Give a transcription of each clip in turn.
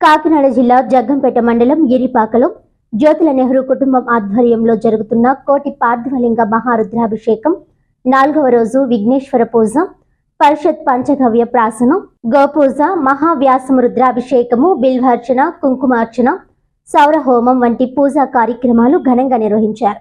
కాకినాడ జిల్లా జగ్గంపేట మండలం గిరిపాకలో జ్యోతుల నెహ్రూ కుటుంబం ఆధ్వర్యంలో జరుగుతున్న కోటి పార్థివలింగ మహారుద్రాభిషేకం 4వ రోజు విఘ్నేశ్వర పూజ, పరిషత్ పంచగవ్య ప్రాసనం, గోపూజ, మహావ్యాసము రుద్రాభిషేకము, బిల్వార్చన, కుంకుమార్చన, సౌరహోమం వంటి పూజా కార్యక్రమాలు ఘనంగా నిర్వహించారు.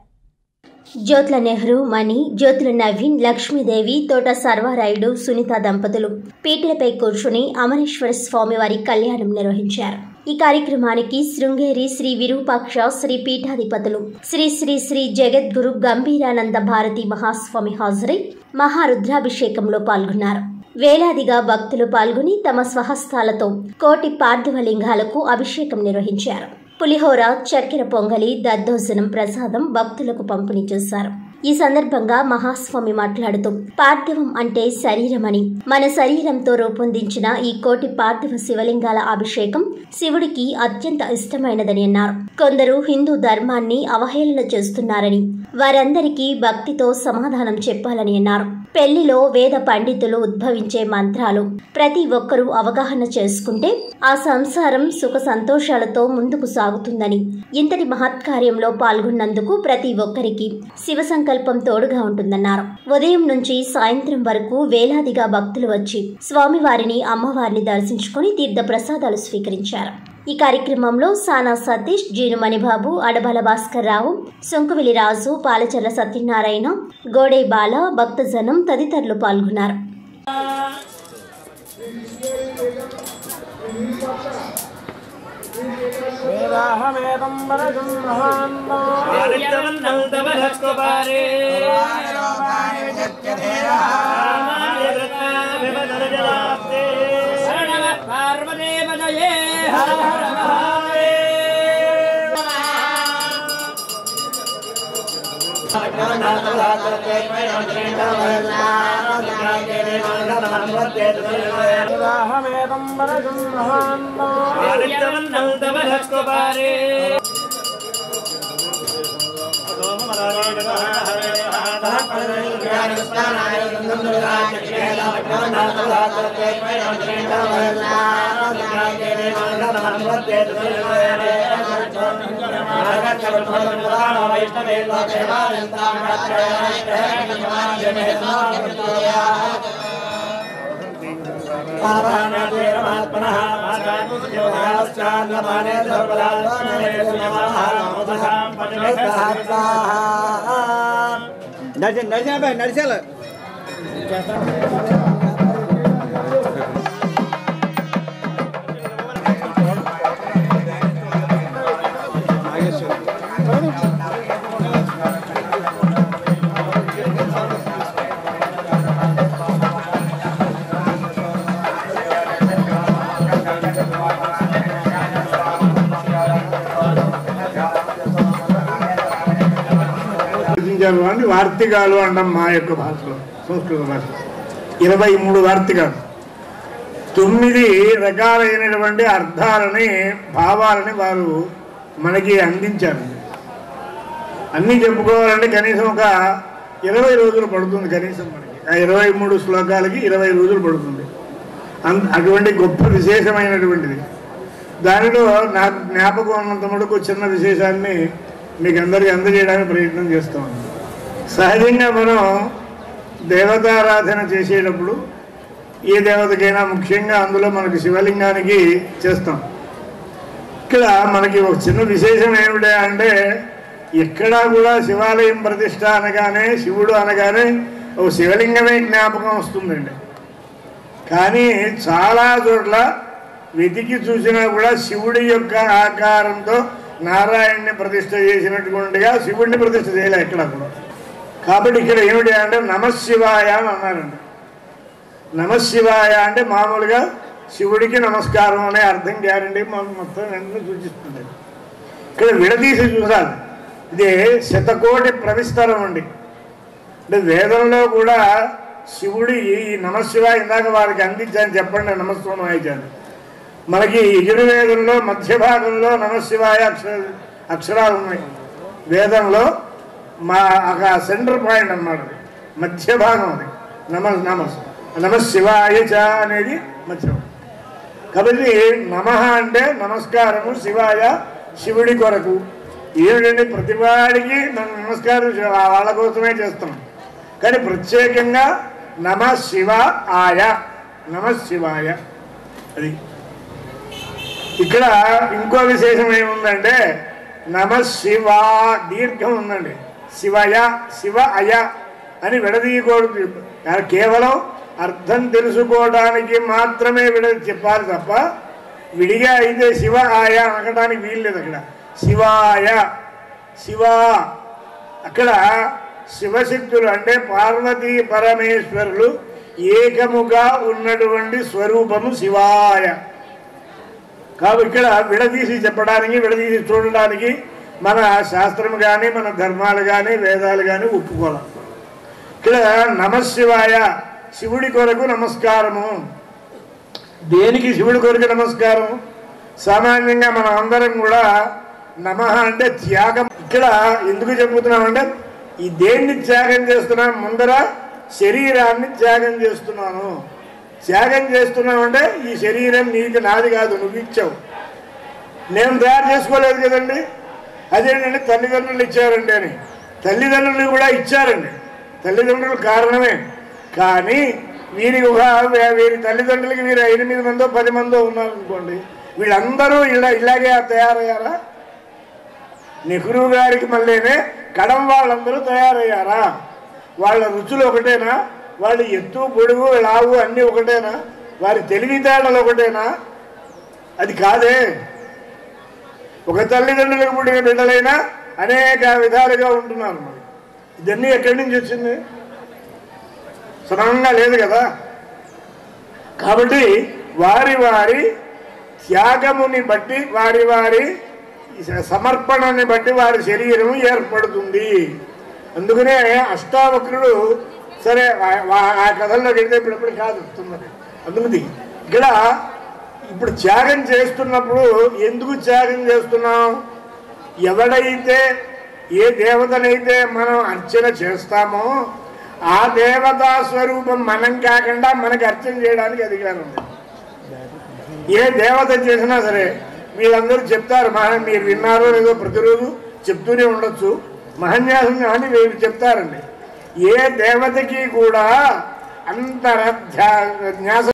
జ్యోతుల నెహ్రూ, మణి, జ్యోతుల నవీన్, లక్ష్మీదేవి, తోట సర్వారాయుడు, సునీత దంపతులు పీటలపై కూర్చుని అమరేశ్వర స్వామి వారి కళ్యాణం నిర్వహించారు. ఈ కార్యక్రమానికి శృంగేరి శ్రీ విరూపాక్ష శ్రీ పీఠాధిపతులు శ్రీ శ్రీ శ్రీ జగద్గురు గంభీరానంద భారతి మహాస్వామి హాజరై మహారుద్రాభిషేకంలో పాల్గొన్నారు. వేలాదిగా భక్తులు పాల్గొని తమ స్వహస్తాలతో కోటి పార్థివలింగాలకు అభిషేకం నిర్వహించారు. పులిహోర, చక్కెర పొంగలి, దద్దోజనం ప్రసాదం భక్తులకు పంపిణీ చేశారు. ఈ సందర్భంగా మహాస్వామి మాట్లాడుతూ, పార్థివం అంటే శరీరమని, మన శరీరంతో రూపొందించిన ఈ కోటి పార్థివ శివలింగాల అభిషేకం శివుడికి అత్యంత ఇష్టమైనదని అన్నారు. కొందరు హిందూ ధర్మాన్ని అవహేళన చేస్తున్నారని, వారందరికీ భక్తితో సమాధానం చెప్పాలని అన్నారు. పెళ్లిలో వేద పండితులు ఉద్భవించే మంత్రాలు ప్రతి ఒక్కరూ అవగాహన చేసుకుంటే ఆ సంసారం సుఖ సంతోషాలతో ముందుకు సాగుతుందని, ఇంతటి మహత్కార్యంలో పాల్గొన్నందుకు ప్రతి ఒక్కరికి శివ సంకల్పం తోడుగా ఉంటుందన్నారు. ఉదయం నుంచి సాయంత్రం వరకు వేలాదిగా భక్తులు వచ్చి స్వామివారిని, అమ్మవారిని దర్శించుకుని తీర్థ ప్రసాదాలు స్వీకరించారు. ఈ కార్యక్రమంలో సానా సతీష్, జీను మణిబాబు, అడబాల భాస్కర్ రావు, సొంకువిలి రాజు, పాలచర్ల సత్యనారాయణ, గోడే బాల, భక్తజనం తదితరులు పాల్గొన్నారు. నడిచాల వార్తికాలు అంటాం మా యొక్క భాషలో, సంస్కృత భాషలో. 23 వార్తికాలు, 9 రకాలైనటువంటి అర్థాలని, భావాలని వారు మనకి అందించారు. అన్నీ చెప్పుకోవాలంటే కనీసం ఒక 20 రోజులు పడుతుంది. కనీసం మనకి ఆ 23 శ్లోకాలకి 20 రోజులు పడుతుంది. అటువంటి గొప్ప విశేషమైనటువంటిది. దానిలో నాకు జ్ఞాపకం ఉన్నంత మటుకు చిన్న విశేషాన్ని మీకు అందరికీ అందజేయడానికి ప్రయత్నం చేస్తాం. సహజంగా మనం దేవతారాధన చేసేటప్పుడు ఏ దేవతకైనా ముఖ్యంగా అందులో మనకి శివలింగానికి చేస్తాం. ఇక్కడ మనకి ఒక చిన్న విశేషం ఏమిటి అంటే, ఎక్కడా కూడా శివాలయం ప్రతిష్ట అనగానే, శివుడు అనగానే ఒక శివలింగమే జ్ఞాపకం వస్తుందండి. కానీ చాలా చోట్ల వెతికి చూసినా కూడా శివుడి యొక్క ఆకారంతో నారాయణ్ణి ప్రతిష్ఠ చేసినటువంటిగా శివుడిని ప్రతిష్ఠ చేయలే ఎక్కడ కూడా. కాబట్టి ఇక్కడ ఏమిటి అంటే నమశివాయ అని అన్నారండి. నమశివాయ అంటే మామూలుగా శివుడికి నమస్కారం అనే అర్థం గ్యారంటీ మనం మొత్తం వెంటనే సూచిస్తుంది. ఇక్కడ విడదీసి చూసాలి. ఇది శతకోటి ప్రవిస్తరం అండి. అంటే వేదంలో కూడా శివుడి ఈ నమశివాయ ఇందాక వారికి అందించాను చెప్పండి, నమస్కారం వాయించాను. మనకి యజుర్వేదంలో మధ్య భాగంలో నమశివాయ అక్షరాలు ఉన్నాయి. వేదంలో మా సెంటర్ పాయింట్ అన్నమాట, మధ్య భాగం అది. నమశివాయ చ అనేది మధ్య. కాబట్టి నమః అంటే నమస్కారము శివాయ, శివుడి కొరకు. ఏమిటంటే ప్రతివాడికి మనం నమస్కారం వాళ్ళ కోసమే చేస్తాం, కానీ ప్రత్యేకంగా నమ శివాయ, నమ శివాయ. అది ఇక్కడ ఇంకో విశేషం ఏముందంటే నమ శివా దీర్ఘం ఉందండి. శివయ, శివ అయ అని విడదీయకూడదు. కేవలం అర్థం తెలుసుకోవడానికి మాత్రమే చెప్పాలి తప్ప విడిగా అయితే శివ ఆయ అనడానికి వీల్లేదు. అక్కడ శివాయ, శివా, అక్కడ శివశక్తులు అంటే పార్వతీ పరమేశ్వరులు ఏకముగా ఉన్నటువంటి స్వరూపము శివాయ. కాబట్టి ఇక్కడ విడదీసి చెప్పడానికి, విడదీసి చూడడానికి మన శాస్త్రం కానీ మన ధర్మాలు కానీ వేదాలు కానీ ఒప్పుకోవాలి. ఇక్కడ నమశివాయ, శివుడి కొరకు నమస్కారము. దేనికి శివుడి కొరకు నమస్కారం? సామాన్యంగా మనం అందరం కూడా నమః అంటే త్యాగం. ఇక్కడ ఎందుకు చెబుతున్నామంటే ఈ దేన్ని త్యాగం చేస్తున్నాం? ముందర శరీరాన్ని త్యాగం చేస్తున్నాను. త్యాగం చేస్తున్నామంటే ఈ శరీరం నీకు, నాది కాదు, నువ్వు ఇచ్చావు, నేను తయారు చేసుకోలేదు కదండి. అదేంటంటే తల్లిదండ్రులు ఇచ్చారండి అని. తల్లిదండ్రులు కూడా ఇచ్చారండి, తల్లిదండ్రులు కారణమే. కానీ వీరికి వీరి తల్లిదండ్రులకి వీరు 8 మందో 10 మందో ఉన్నారనుకోండి, వీళ్ళందరూ ఇలాగే తయారయ్యారా? నెహ్రూ గారికి మళ్ళీనే కడం వాళ్ళందరూ తయారయ్యారా? వాళ్ళ రుచులు ఒకటేనా? వాళ్ళ ఎత్తు పొడుగు లావు అన్నీ ఒకటేనా? వారి తెలివితేటలు ఒకటేనా? అది కాదే. ఒక తల్లిదండ్రులకు పుట్టిన బిడ్డలైనా అనేక విధాలుగా ఉంటున్నారు. మరి ఇదన్నీ ఎక్కడి నుంచి వచ్చింది? సమానంగా లేదు కదా. కాబట్టి వారి వారి త్యాగముని బట్టి, వారి వారి సమర్పణని బట్టి వారి శరీరం ఏర్పడుతుంది. అందుకనే అష్టావక్రుడు, సరే ఆ కథల్లోకి వెళ్తే ఇప్పుడు కాదు అందుకని ఇక్కడ ఇప్పుడు త్యాగం చేస్తున్నప్పుడు ఎందుకు త్యాగం చేస్తున్నాం? ఎవడైతే ఏ దేవతనైతే మనం అర్చన చేస్తామో ఆ దేవతా స్వరూపం మనం కాకుండా మనకు అర్చన చేయడానికి అధికారం ఉంది. ఏ దేవత చేసినా సరే వీళ్ళందరూ చెప్తారు, మీరు విన్నారో లేదో ప్రతిరోజు చెప్తూనే ఉండొచ్చు, మహన్యాసం అని వీళ్ళు చెప్తారండి. ఏ దేవతకి కూడా అంతర్ధ్యాస